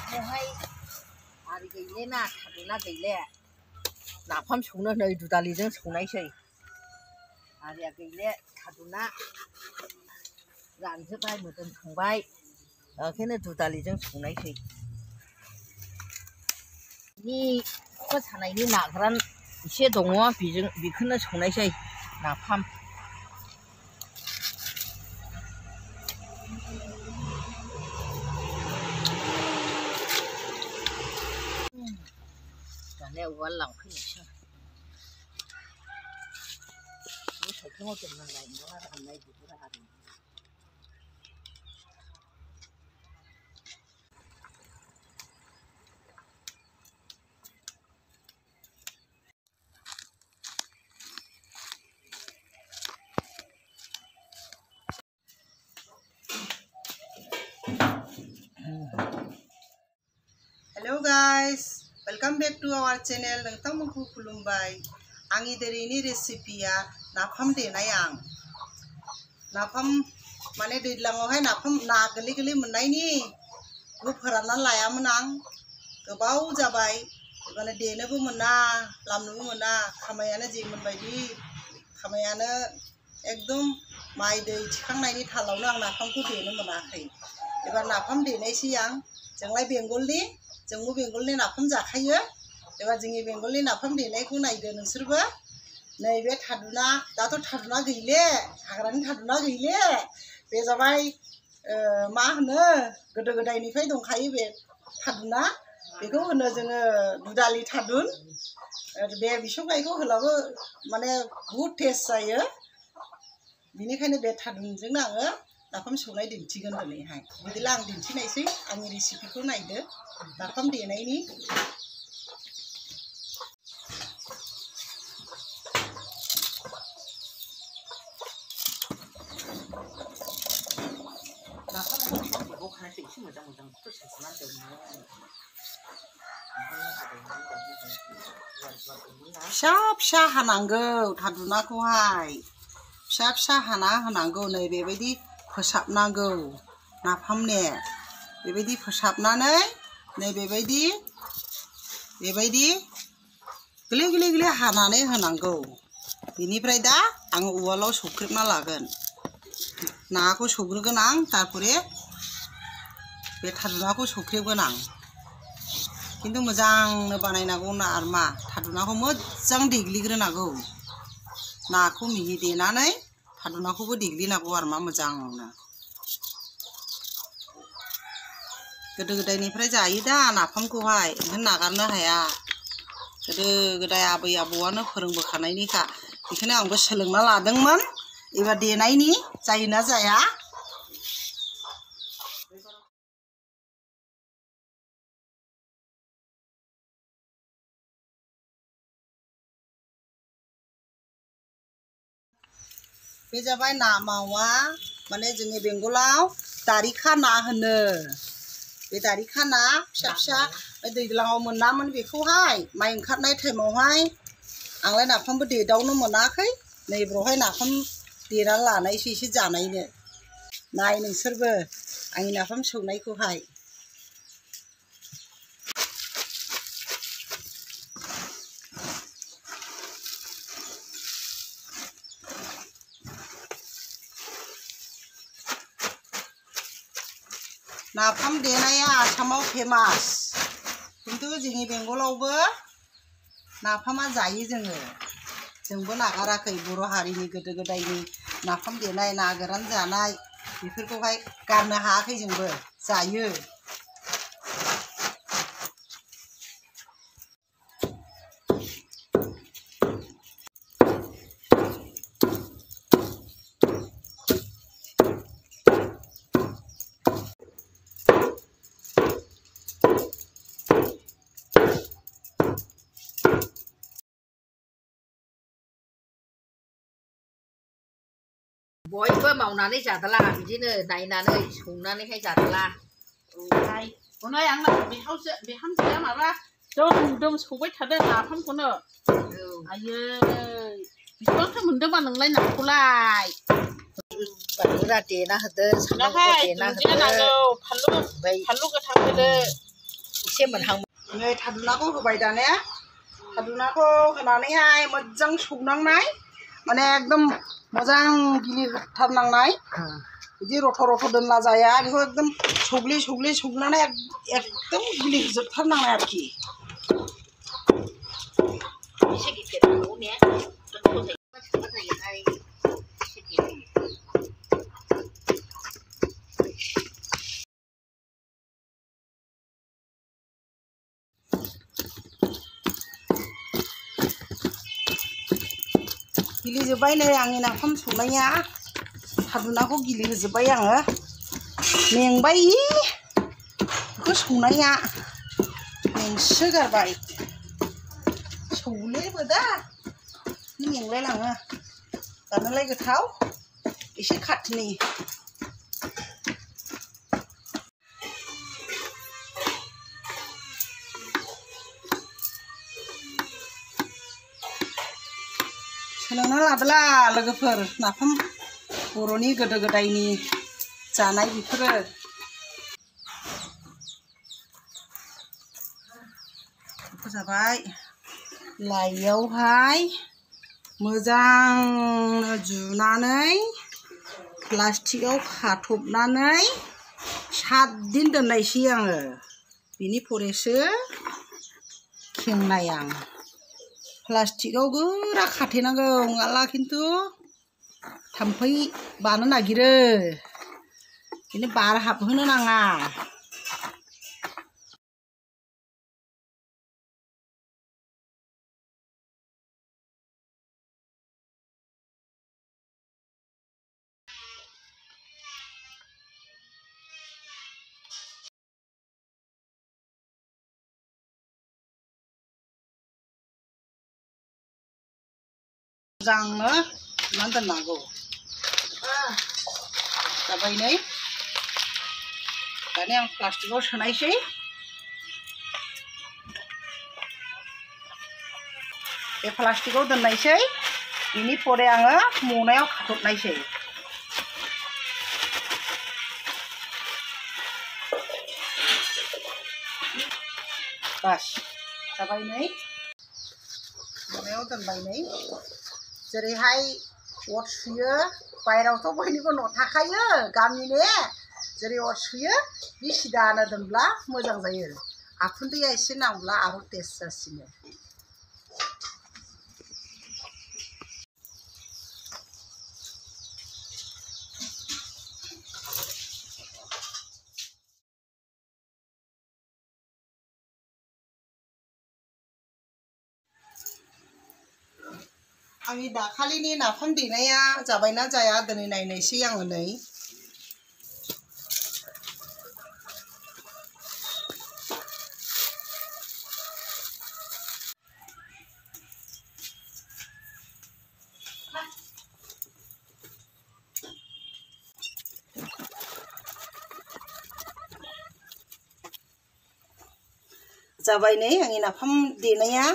बेहाय आरो गैले ना थादुना गैले नाफाम संनो नै दुदालिजों संनायसै आरिया गैले थादुना रानजोबबाय मोदोमखांबाय ओंखायनो दुदालिजों संनायसै नि ख'खा सानायनि ना गोरान एसे दङ बेखौनो संनायसै नाफाम दानिया उवाल लांफैनोसै साइखेलाव दोननांलाय नङा राननाय बिगुरा आरो Hello guys, welcome back to our channel. नोंथांमोनखौ खुलुमबाय आंनि दिनैनि रेसिपिया नाफाम देनाय नाफाम माने दैज्लाङावहाय नाफाम ना गोरलै गोरलै मोननायनि फोराननानै लायामोन आं गोबाव जाबाय माने देनोबो मोना लामनोबो मोना खामायानो जेमोन बायदि खामायानो एकदम माइ दै थिखांनायनि थालावनो आं नाफामखौ देनो मोनाखै एबार नाफाम देनायसै आं जोंलाय बेंगलनि जोंबो बेंगलनि नाफाम जाखायो एबार जोंनि बेंगलनि नाफाम देनायखौ नायदो नोंसोरबो नैबे थादुना दाथ' थादुना गैले हाग्रानि थादुना गैले बे जाबाय मा होनो गोदो गोदायनिफ्राय दंखायो बे थादुना बेखौ होनो जोङो दुदालि थादुन बे बिसौगायखौ होलाबो माने बहुद टेस्ट जायो बिनिखायनो बे थादुनजोंनो आङो नाफाम संनाय दिन्थिगोन दिनैहाय बिदिब्ला आं दिन्थिनायसै आंनि रेसिपिखौ नायदो नाफाम देनायनि नाफामखौ खानायसै एसे मोजां फोसाबना दोननो फिसा फिसा हानांगौ थादुनाखौहाय फिसा फिसा हाना होनांगौ नै बेबायदि फोसाबनांगौ नाफामने बेबायदि फोसाबनानै नै बेबायदि गोरलै गोरलै गोरलै हानानै होनांगौ बेनिफ्राय दा आं उवालाव सौख्रेबना लागोन नाखौ सौग्रोगोन आं तारपरे बे थादुनाखौ सौख्रेबगोन आं खिन्थु मोजांनो बानायनांगौ ना आरो मा थादुनाखौ मोजां देग्लिग्रोनांगौ नाखौ मिहि देनानै थादुनाखौबो देग्लिनांगौ आरो मा मोजांनो गोदो गोदायनिफ्राय जायो दा नाफामखौहाय ओंखायनो नागारनो हाया गोदो गोदाय आबै आबौआनो फोरोंबोखानायनिखा बेखायनो आंबो सोलोंना लादोंमोन एबार देनायनि जायोना जाया बे जाबाय ना मावा माने जोंनि बेंगलाव दारिखा ना होनो बे दारिखा ना फिसा फिसा दैज्लाङाव मोनामोन बेखौहाय माइ ओंखारनाय टाइमावहाय आंलाय नाफामबो देदावनो मोनाखै नैब्रावहाय नाफाम देनानै लानायसै एसे जानायनो नाय नोंसोरबो आंनि नाफाम संनायखौहाय नाफाम देनाया आसामाव फेमास खिन्थु जोंनि बेंगलावबो नाफामा जायो जोंबो नागाराखै बर' हारिनि गोदो गोदायनि नाफाम देनाय ना गोरान जानाय बेफोरखौहाय गारनो हायाखै जोंबो जायो बयबो मावनानै जादला बिदिनो नायनानै संनानैहाय जादला ओमफ्राय आंना बिहामजोआ माबा दम सौबाय थादों नाफामखौनो आयै बेसेबांथो मोनदोंबा नोंलाय नाखौलाय बानलुरा देना होदो सामब्रामखौ देना होदो फानलु गोथां होदो एसे मोनहां नै थादुनाखौ होबाय दाने थादुनाखौ होनानैहाय मोजां संनांनाय माने एकदम मोजां गिलिथारनांनाय बिदि रथ' रथ' दोनला जाया बेखौ एकदम सौग्लि सौग्लि संनानै एकदम गिलिहोजोबथारनांनाय आरोखि एसे गिदिरखौ ने गिलिजोब्बाय नै आंनि नाफाम संनाया थादुनाखौ गिलिहोजोब्बाय आङो मेंबाय बेखौ संनाया मेंसोगारबाय सौलेबो दा मेंलायलाङो जानोलाय गोथाव एसे खाथिनि सोलोंना लादोला लोगोफोर नाफाम बर'नि गोदो गोदायनि जानाय बेफोरो बेखौ जाबाय लाइयावहाय मोजां जुनानै प्लास्टिकआव खाथबनानै 7 दिन दोननायसै आङो बिनि फरेसो खेंनाय आं प्लास्टिकआव गोरा खाथेनांगौ नङाब्ला खिन्थु थाम्फै बानो नागिरो बिदिनो बार हाबहोनो नाङा मोजांनो सुनानै दोननांगौ जाबाय नै दाने आं प्लास्टिकआव सोनायसै बे प्लास्टिकआव दोननायसै बिनि परे आङो मनायाव खाथबनायसै बास जाबाय नै मनायाव दोनबाय नै जेरैहाय अर सुयो बायरावथ' बयनिबो न' थाखायो गामिनि जेरै अर सुयो बे सिदानो दोनब्ला मोजां जायो आखुन्दैया एसे नांब्ला आरो टेस्ट जासिनो आंनि दाखालिनि नाफाम देनाया जाबायना जाया दिनै नायनोसै आङो नै जाबाय नै आंनि नाफाम देनाया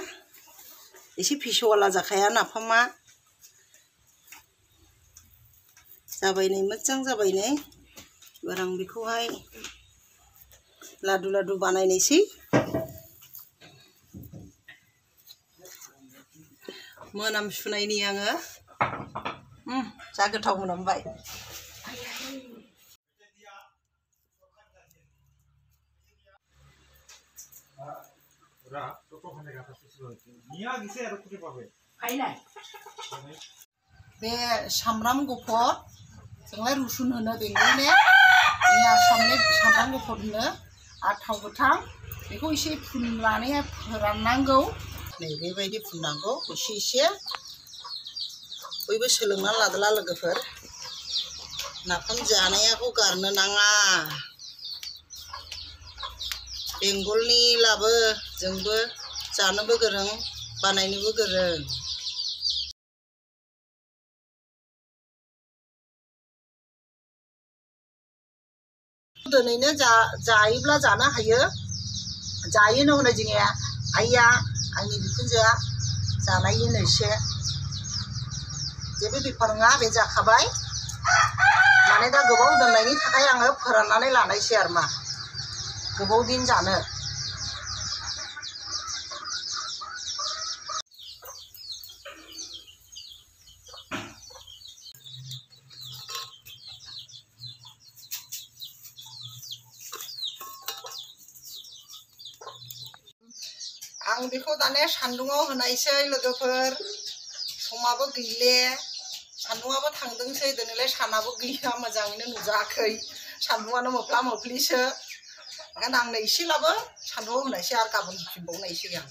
एसे फिसौवाला जाखाया नाफामा जाबाय नै मोजां जाबाय नै एबार आं बेखौहाय लादु लादु बानायनोसै मोनामसुनायनि आङो जा गोथाव मोनामबाय बे सामब्राम गुफुर जोंलाय रुसुन होनो बेंगलनि जोंनि आसामनि सामब्राम गुफुर होनो आरो थाव गोथां बेखौ एसे फुननानैहाय फोराननांगौ नै बेबायदि फुननांगौ एसे एसे बयबो सोलोंना लादोला लोगोफोर नाफाम जानायखौ गारनो नाङा बेंगलनि लाबो जोंबो जानोबो गोरों बानायनोबो गोरों दिनैनो जायोब्ला जानो हायो जायोनो हनै जोंनि आइया आंनि बिखुनजोआ जानायनो एसे जेबो बेफार नङा बे जाखाबाय माने दा गोबाव दोननायनि थाखाय आङो फोराननानै लानायसै आरो मा गोबाव दिन जानो आं बेखौ दाने सान्दुङाव होनायसै लोगोफोर समाबो गैले सान्दुङाबो थांदोंसै दिनैलाय सानाबो गैया मोजाङैनो नुजायाखै सान्दुङानो मोफ्ला मोफ्लिसो ओंखायनो आंनो एसेब्लाबो सान्दुङाव होनायसै आरो गाबोन होफिनबावनायसै आं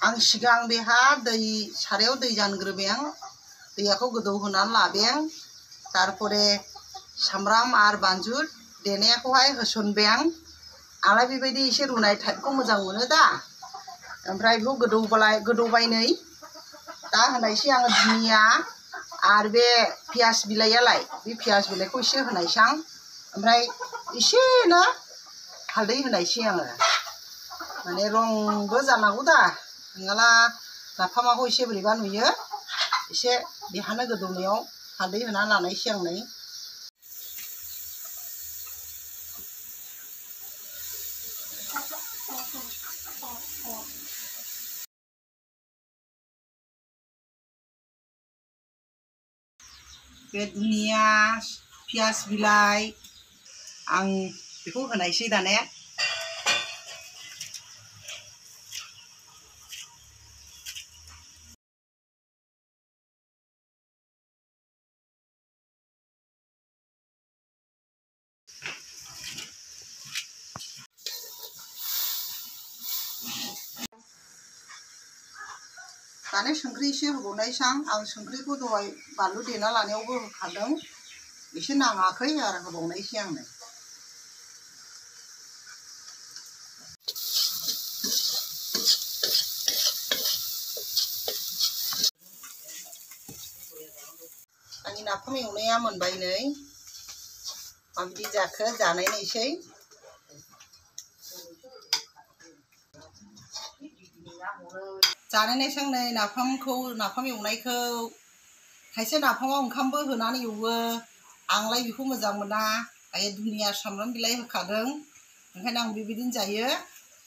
आं सिगां बेहा दै सारायाव दै जानग्रोबाय आं दैयाखौ गोदौ होनानै लाबाय तारपरे सामब्राम आरो बानलु देनायखौहाय होसनबाय आंलाय बेबायदि एसे रुनाय टाइपखौ मोजां मोनो दा ओमफ्राय बेखौ गोदौबाय नै दा होनायसै आङो धुनिया आरो बे पियाज बिलाइयालाय बे पियाज बिलाइखौ एसे होनायसै आं ओमफ्राय एसेनो हालदै होनायसै आङो माने रंबो जानांगौ दा नङाला नाफामाखौ एसे बोरैबा नुयो एसे बेहानो गोदौनायाव हालदै होना लानायसै आं नै बे धुनिया पियाज बिलाइ आं बेखौ होनायसै दाने दाने संख्रि एसे होबावनायसै आं संख्रिखौ दहाय बानलु देना लानायावबो होखादों एसे नाङाखै आरो होबावनायसै आंनो आंनि नाफाम एवनाया मोनबाय नै माबायदि जाखो जानायनायसै जानायनायसै नै नाफाम एवनायखौ खायसे नाफामाव ओंखामबो होनानै एवो आंलाय बेखौ मोजां मोना धुनिया सामब्राम बिलाइ होखादों ओंखायनो आं बेबायदिनो जायो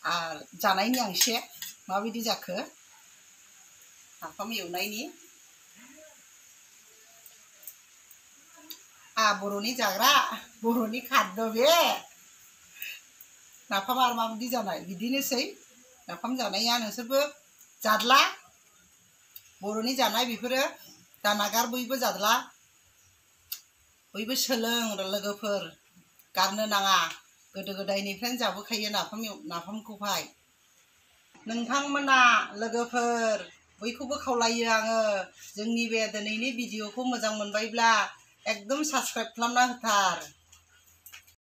आरो जानायनि आं एसे माबायदि जाखो नाफाम एवनायनि बर'नि जाग्रा बर'नि खाद्य बे नाफाम आरो माबायदि जानाय बिदिनोसै नाफाम जानाया नोंसोरबो जादला बर'नि जानाय बेफोरो दानागार बयबो जादला बयबो सोलों लोगोफोर गारनो नाङा गोदो गोदायनिफ्रायनो जाबोखायो नाफामखौहाय नोंथांमोना लोगोफोर बयखौबो खावलायो आङो जोंनि बे दिनैनि भिडिअखौ मोजां मोनबायब्ला एकदम साबस्क्राइब खालामना होथार